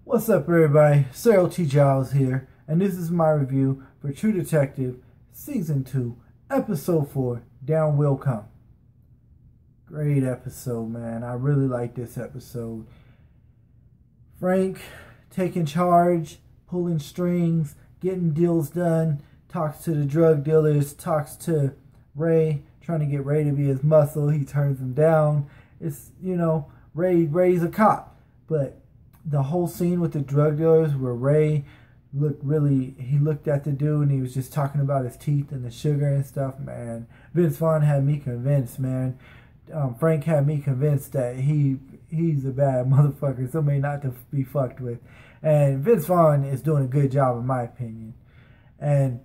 What's up, everybody? Sir LT Giles here, and this is my review for True Detective Season 2, Episode 4, Down Will Come. Great episode, man. I really like this episode. Frank taking charge, pulling strings, getting deals done, talks to the drug dealers, talks to Ray, trying to get Ray to be his muscle. He turns him down. It's, Ray's a cop, but the whole scene with the drug dealers where Ray looked at the dude and he was just talking about his teeth and the sugar and stuff, man. Vince Vaughn had me convinced, man. Frank had me convinced that he's a bad motherfucker, somebody not to be fucked with. And Vince Vaughn is doing a good job, in my opinion. And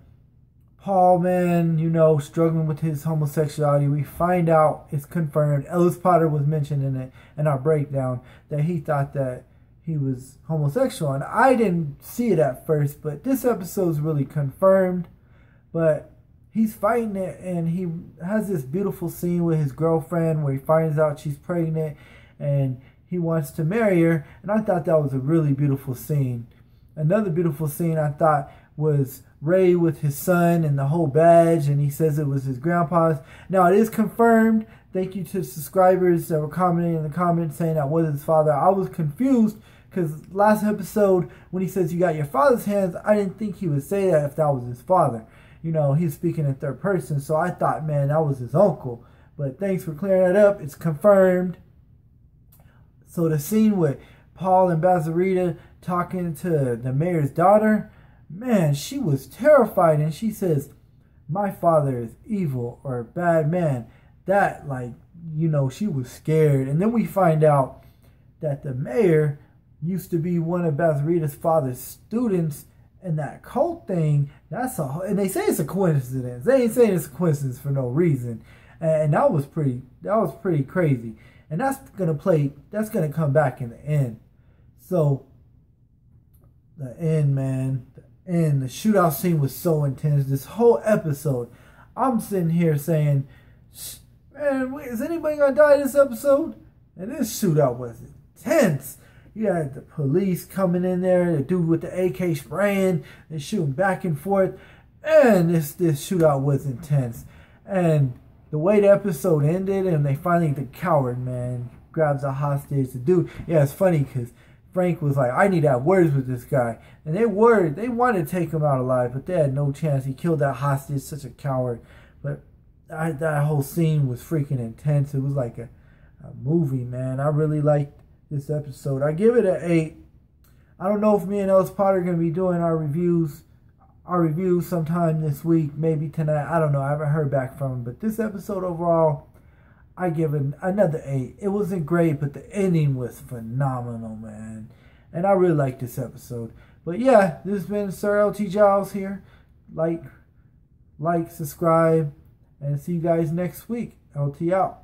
Paul, man, struggling with his homosexuality. We find out, it's confirmed, Ellis Potter was mentioned in our breakdown, that he thought that he was homosexual, and I didn't see it at first, but this episode's really confirmed. But he's fighting it, and he has this beautiful scene with his girlfriend where he finds out she's pregnant and he wants to marry her, and I thought that was a really beautiful scene. Another beautiful scene I thought was Ray with his son and the whole badge, and he says it was his grandpa's. Now it is confirmed. Thank you to subscribers that were commenting in the comments saying that was his father. I was confused because last episode, when he says you got your father's hands, I didn't think he would say that if that was his father. He's speaking in third person, so I thought, man, that was his uncle. But thanks for clearing that up. It's confirmed. So the scene with Paul and Bazarita talking to the mayor's daughter, man, she was terrified. And she says, my father is evil or a bad man. That, she was scared. And then we find out that the mayor used to be one of Bazarita's father's students, and that cult thing, and they say it's a coincidence. They ain't saying it's a coincidence for no reason. And that was pretty crazy. And that's gonna come back in the end. So the end, man. The shootout scene was so intense. This whole episode, I'm sitting here saying, man, is anybody gonna die this episode? And this shootout was intense. You had the police coming in there, the dude with the AK spraying, and shooting back and forth. And this shootout was intense. And the way the episode ended, and the coward, man, grabs a hostage. The dude, it's funny because Frank was like, I need to have words with this guy. And they wanted to take him out alive, but they had no chance. He killed that hostage, such a coward. But that whole scene was freaking intense. It was like a movie, man. I really liked this episode. I give it an 8. I don't know if me and Ellis Potter are going to be doing our reviews sometime this week, maybe tonight. I don't know. I haven't heard back from him. But this episode overall, I give it another 8. It wasn't great, but the ending was phenomenal, man. And I really like this episode. But yeah, this has been Sir LT Giles here. Like, subscribe, and see you guys next week. LT out.